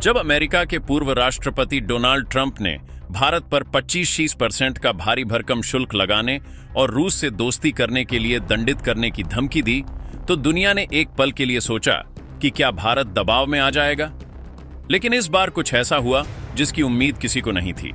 जब अमेरिका के पूर्व राष्ट्रपति डोनाल्ड ट्रंप ने भारत पर 25% का भारी भरकम शुल्क लगाने और रूस से दोस्ती करने के लिए दंडित करने की धमकी दी, तो दुनिया ने एक पल के लिए सोचा कि क्या भारत दबाव में आ जाएगा। लेकिन इस बार कुछ ऐसा हुआ जिसकी उम्मीद किसी को नहीं थी।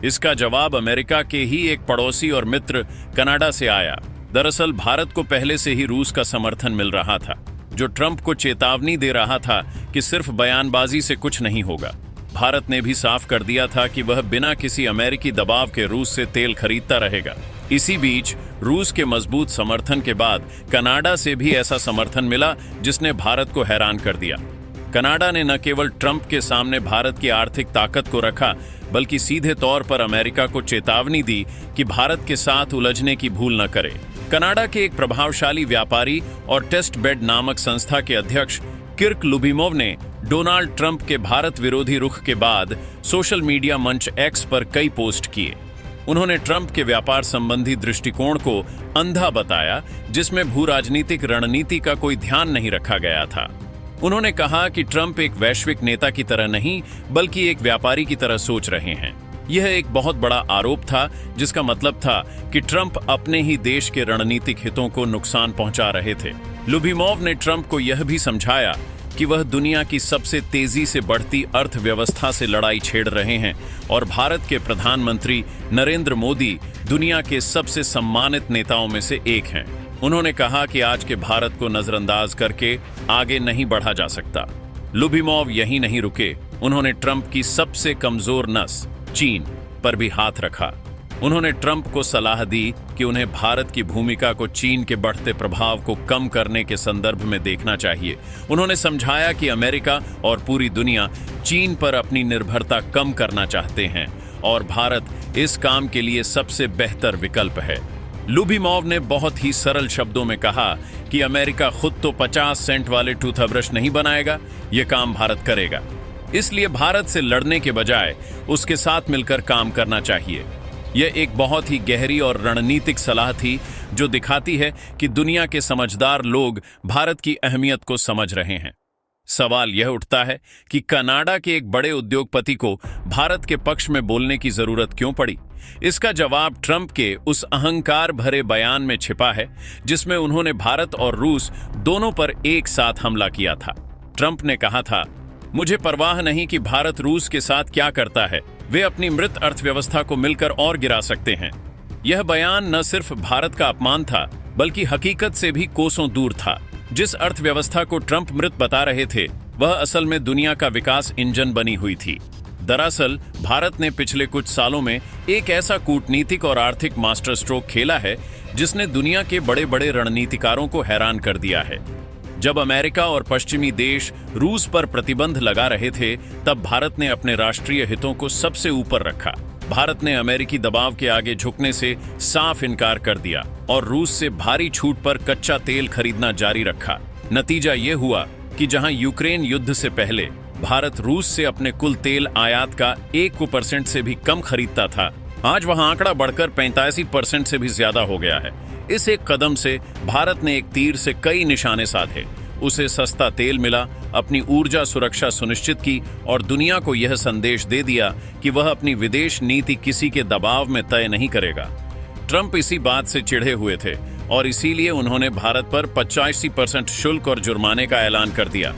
इसका जवाब अमेरिका के ही एक पड़ोसी और मित्र कनाडा से आया। दरअसल भारत को पहले से ही रूस का समर्थन मिल रहा था, जो ट्रंप को चेतावनी दे रहा था कि सिर्फ बयानबाजी से कुछ नहीं होगा। भारत ने भी साफ कर दिया था कि वह बिना किसी अमेरिकी दबाव के रूस से तेल खरीदता रहेगा। इसी बीच रूस के मजबूत समर्थन के बाद कनाडा से भी ऐसा समर्थन मिला जिसने भारत को हैरान कर दिया। कनाडा ने न केवल ट्रंप के सामने भारत की आर्थिक ताकत को रखा, बल्कि सीधे तौर पर अमेरिका को चेतावनी दी कि भारत के साथ उलझने की भूल न करे। कनाडा के एक प्रभावशाली व्यापारी और टेस्ट बेड नामक संस्था के अध्यक्ष किर्क लुबिमोव ने डोनाल्ड ट्रंप के भारत विरोधी रुख के बाद सोशल मीडिया मंच एक्स पर कई पोस्ट किए। उन्होंने ट्रंप के व्यापार संबंधी दृष्टिकोण को अंधा बताया, जिसमें भू राजनीतिक रणनीति का कोई ध्यान नहीं रखा गया था। उन्होंने कहा कि ट्रंप एक वैश्विक नेता की तरह नहीं, बल्कि एक व्यापारी की तरह सोच रहे हैं। यह एक बहुत बड़ा आरोप था, जिसका मतलब था कि ट्रंप अपने ही देश के रणनीतिक हितों को नुकसान पहुंचा रहे थे। लुबिमोव ने ट्रंप को यह भी समझाया कि वह दुनिया की सबसे तेजी से बढ़ती अर्थव्यवस्था से लड़ाई छेड़ रहे हैं और भारत के प्रधानमंत्री नरेंद्र मोदी दुनिया के सबसे सम्मानित नेताओं में से एक हैं। उन्होंने कहा कि आज के भारत को नजरअंदाज करके आगे नहीं बढ़ा जा सकता। लुबिमोव यहीं नहीं रुके, उन्होंने ट्रंप की सबसे कमजोर नस चीन पर भी हाथ रखा। उन्होंने ट्रंप को सलाह दी कि उन्हें भारत की भूमिका को चीन के बढ़ते प्रभाव को कम करने के संदर्भ में देखना चाहिए। उन्होंने समझाया कि अमेरिका और पूरी दुनिया चीन पर अपनी निर्भरता कम करना चाहते हैं और भारत इस काम के लिए सबसे बेहतर विकल्प है। लुबिमोव ने बहुत ही सरल शब्दों में कहा कि अमेरिका खुद तो 50 सेंट वाले टूथब्रश नहीं बनाएगा, यह काम भारत करेगा। इसलिए भारत से लड़ने के बजाय उसके साथ मिलकर काम करना चाहिए। यह एक बहुत ही गहरी और रणनीतिक सलाह थी, जो दिखाती है कि दुनिया के समझदार लोग भारत की अहमियत को समझ रहे हैं। सवाल यह उठता है कि कनाडा के एक बड़े उद्योगपति को भारत के पक्ष में बोलने की जरूरत क्यों पड़ी? इसका जवाब ट्रंप के उस अहंकार भरे बयान में छिपा है, जिसमें उन्होंने भारत और रूस दोनों पर एक साथ हमला किया था। ट्रंप ने कहा था, मुझे परवाह नहीं कि भारत रूस के साथ क्या करता है, वे अपनी मृत अर्थव्यवस्था को मिलकर और गिरा सकते हैं। यह बयान न सिर्फ भारत का अपमान था, बल्कि हकीकत से भी कोसों दूर था। जिस अर्थव्यवस्था को ट्रंप मृत बता रहे थे, वह असल में दुनिया का विकास इंजन बनी हुई थी। दरअसल भारत ने पिछले कुछ सालों में एक ऐसा कूटनीतिक और आर्थिक मास्टर स्ट्रोक खेला है, जिसने दुनिया के बड़े बड़े रणनीतिकारों को हैरान कर दिया है। जब अमेरिका और पश्चिमी देश रूस पर प्रतिबंध लगा रहे थे, तब भारत ने अपने राष्ट्रीय हितों को सबसे ऊपर रखा। भारत ने अमेरिकी दबाव के आगे झुकने से साफ इनकार कर दिया और रूस से भारी छूट पर कच्चा तेल खरीदना जारी रखा। नतीजा ये हुआ कि जहां यूक्रेन युद्ध से पहले भारत रूस से अपने कुल तेल आयात का 1% से भी कम खरीदता था, आज वहां आंकड़ा बढ़कर 85% से भी ज्यादा हो गया है। इस एक कदम से भारत ने एक तीर से कई निशाने साधे। उसे सस्ता तेल मिला, अपनी ऊर्जा सुरक्षा सुनिश्चित की और दुनिया को यह संदेश दे दिया कि वह अपनी विदेश नीति किसी के दबाव में तय नहीं करेगा। ट्रंप इसी बात से चिढ़े हुए थे और इसीलिए उन्होंने भारत पर 85% शुल्क और जुर्माने का ऐलान कर दिया।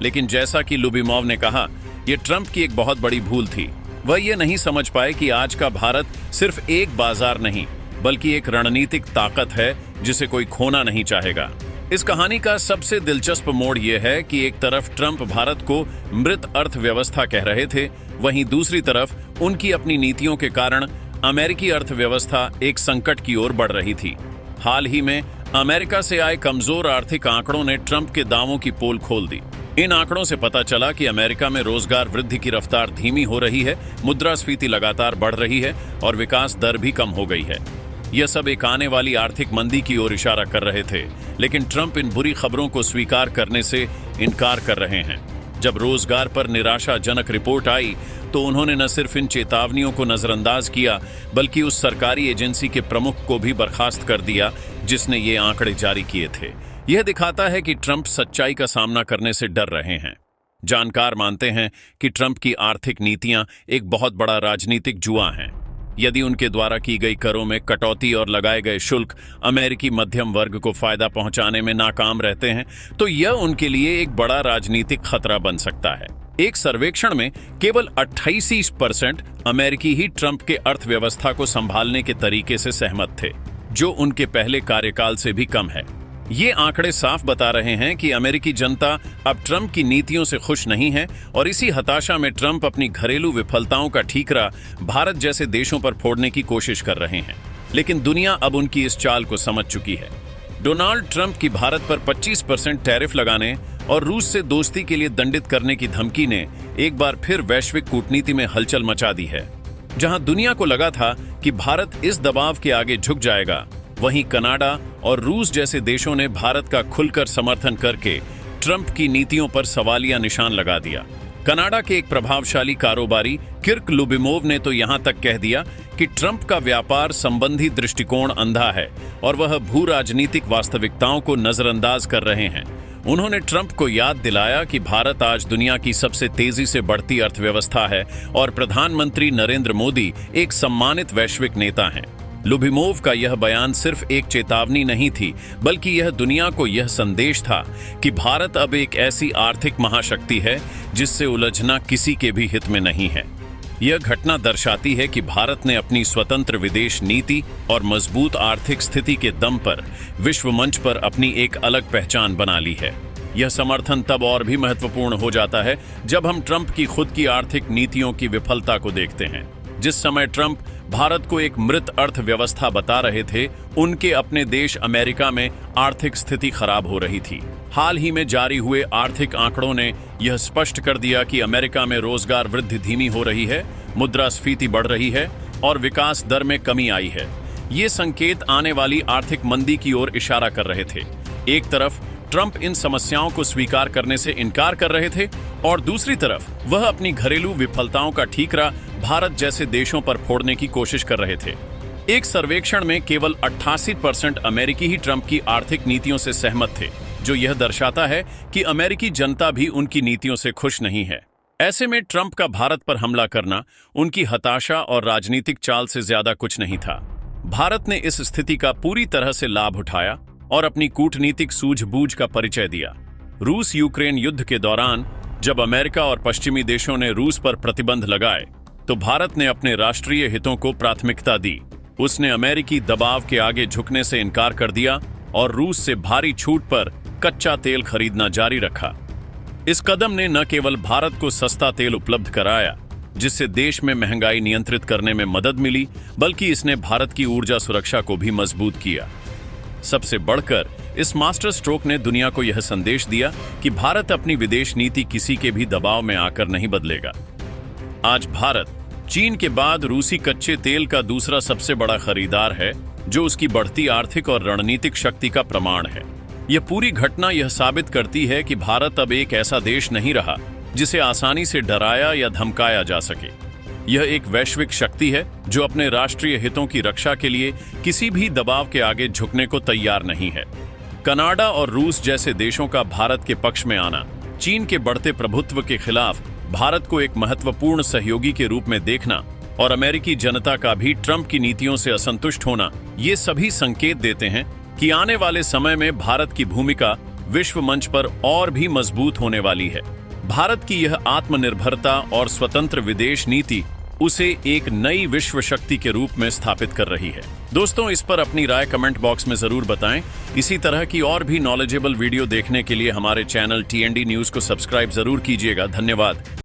लेकिन जैसा कि लुबिमोव ने कहा, यह ट्रंप की एक बहुत बड़ी भूल थी। वह ये नहीं समझ पाए कि आज का भारत सिर्फ एक बाजार नहीं, बल्कि एक रणनीतिक ताकत है जिसे कोई खोना नहीं चाहेगा। इस कहानी का सबसे दिलचस्प मोड़ यह है कि एक तरफ ट्रंप भारत को मृत अर्थव्यवस्था कह रहे थे, वहीं दूसरी तरफ उनकी अपनी नीतियों के कारण अमेरिकी अर्थव्यवस्था एक संकट की ओर बढ़ रही थी। हाल ही में अमेरिका से आए कमजोर आर्थिक आंकड़ों ने ट्रंप के दावों की पोल खोल दी। इन आंकड़ों से पता चला कि अमेरिका में रोजगार वृद्धि की रफ्तार धीमी हो रही है, मुद्रास्फीति लगातार बढ़ रही है और विकास दर भी कम हो गई है। यह सब एक आने वाली आर्थिक मंदी की ओर इशारा कर रहे थे, लेकिन ट्रंप इन बुरी खबरों को स्वीकार करने से इनकार कर रहे हैं। जब रोजगार पर निराशाजनक रिपोर्ट आई, तो उन्होंने न सिर्फ इन चेतावनियों को नजरअंदाज किया, बल्कि उस सरकारी एजेंसी के प्रमुख को भी बर्खास्त कर दिया जिसने ये आंकड़े जारी किए थे। यह दिखाता है कि ट्रंप सच्चाई का सामना करने से डर रहे हैं। जानकार मानते हैं कि ट्रंप की आर्थिक नीतियां एक बहुत बड़ा राजनीतिक जुआ हैं। यदि उनके द्वारा की गई करों में कटौती और लगाए गए शुल्क अमेरिकी मध्यम वर्ग को फायदा पहुंचाने में नाकाम रहते हैं, तो यह उनके लिए एक बड़ा राजनीतिक खतरा बन सकता है। एक सर्वेक्षण में केवल 28% अमेरिकी ही ट्रंप के अर्थव्यवस्था को संभालने के तरीके से सहमत थे, जो उनके पहले कार्यकाल से भी कम है। ये आंकड़े साफ बता रहे हैं कि अमेरिकी जनता अब ट्रंप की नीतियों से खुश नहीं है और इसी हताशा में ट्रंप अपनी घरेलू विफलताओं का ठीकरा भारत जैसे देशों पर फोड़ने की कोशिश कर रहे हैं। लेकिन दुनिया अब उनकी इस चाल को समझ चुकी है। डोनाल्ड ट्रंप की भारत पर 25% टैरिफ लगाने और रूस से दोस्ती के लिए दंडित करने की धमकी ने एक बार फिर वैश्विक कूटनीति में हलचल मचा दी है। जहां दुनिया को लगा था कि भारत इस दबाव के आगे झुक जाएगा, वहीं कनाडा और रूस जैसे देशों ने भारत का खुलकर समर्थन करके ट्रंप की नीतियों पर सवालिया निशान लगा दिया। कनाडा के एक प्रभावशाली कारोबारी किर्क लुबिमोव ने तो यहां तक कह दिया कि ट्रंप का व्यापार संबंधी दृष्टिकोण अंधा है और वह भू राजनीतिक वास्तविकताओं को नजरअंदाज कर रहे हैं। उन्होंने ट्रंप को याद दिलाया कि भारत आज दुनिया की सबसे तेजी से बढ़ती अर्थव्यवस्था है और प्रधानमंत्री नरेंद्र मोदी एक सम्मानित वैश्विक नेता हैं। लुबिमोव का यह बयान सिर्फ एक चेतावनी नहीं थी, बल्कि यह दुनिया को यह संदेश था कि भारत अब एक ऐसी आर्थिक महाशक्ति है जिससे उलझना किसी के भी हित में नहीं है। यह घटना दर्शाती है कि भारत ने अपनी स्वतंत्र विदेश नीति और मजबूत आर्थिक स्थिति के दम पर विश्व मंच पर अपनी एक अलग पहचान बना ली है। यह समर्थन तब और भी महत्वपूर्ण हो जाता है जब हम ट्रंप की खुद की आर्थिक नीतियों की विफलता को देखते हैं। जिस समय ट्रंप भारत को एक मृत अर्थव्यवस्था बता रहे थे, उनके अपने देश अमेरिका में आर्थिक स्थिति खराब हो रही थी। हाल ही में जारी हुए आर्थिक आंकड़ों ने यह स्पष्ट कर दिया कि अमेरिका में रोजगार वृद्धि धीमी हो रही है, मुद्रास्फीति बढ़ रही है और विकास दर में कमी आई है। ये संकेत आने वाली आर्थिक मंदी की ओर इशारा कर रहे थे। एक तरफ ट्रंप इन समस्याओं को स्वीकार करने से इनकार कर रहे थे और दूसरी तरफ वह अपनी घरेलू विफलताओं का ठीकरा भारत जैसे देशों पर फोड़ने की कोशिश कर रहे थे। एक सर्वेक्षण में केवल 88% अमेरिकी ही ट्रंप की आर्थिक नीतियों से सहमत थे, जो यह दर्शाता है कि अमेरिकी जनता भी उनकी नीतियों से खुश नहीं है। ऐसे में ट्रंप का भारत पर हमला करना उनकी हताशा और राजनीतिक चाल से ज्यादा कुछ नहीं था। भारत ने इस स्थिति का पूरी तरह से लाभ उठाया और अपनी कूटनीतिक सूझबूझ का परिचय दिया। रूस यूक्रेन युद्ध के दौरान जब अमेरिका और पश्चिमी देशों ने रूस पर प्रतिबंध लगाए, तो भारत ने अपने राष्ट्रीय हितों को प्राथमिकता दी। उसने अमेरिकी दबाव के आगे झुकने से इनकार कर दिया और रूस से भारी छूट पर कच्चा तेल खरीदना जारी रखा। इस कदम ने न केवल भारत को सस्ता तेल उपलब्ध कराया, जिससे देश में महंगाई नियंत्रित करने में मदद मिली, बल्कि इसने भारत की ऊर्जा सुरक्षा को भी मजबूत किया। सबसे बढ़कर इस मास्टर स्ट्रोक ने दुनिया को यह संदेश दिया कि भारत अपनी विदेश नीति किसी के भी दबाव में आकर नहीं बदलेगा। आज भारत चीन के बाद रूसी कच्चे तेल का दूसरा सबसे बड़ा खरीदार है, जो उसकी बढ़ती आर्थिक और रणनीतिक शक्ति का प्रमाण है। यह पूरी घटना यह साबित करती है कि भारत अब एक ऐसा देश नहीं रहा जिसे आसानी से डराया या धमकाया जा सके। यह एक वैश्विक शक्ति है जो अपने राष्ट्रीय हितों की रक्षा के लिए किसी भी दबाव के आगे झुकने को तैयार नहीं है। कनाडा और रूस जैसे देशों का भारत के पक्ष में आना, चीन के बढ़ते प्रभुत्व के खिलाफ भारत को एक महत्वपूर्ण सहयोगी के रूप में देखना और अमेरिकी जनता का भी ट्रंप की नीतियों से असंतुष्ट होना, ये सभी संकेत देते हैं कि आने वाले समय में भारत की भूमिका विश्व मंच पर और भी मजबूत होने वाली है। भारत की यह आत्मनिर्भरता और स्वतंत्र विदेश नीति उसे एक नई विश्व शक्ति के रूप में स्थापित कर रही है। दोस्तों, इस पर अपनी राय कमेंट बॉक्स में जरूर बताएं। इसी तरह की और भी नॉलेजेबल वीडियो देखने के लिए हमारे चैनल TND न्यूज को सब्सक्राइब जरूर कीजिएगा। धन्यवाद।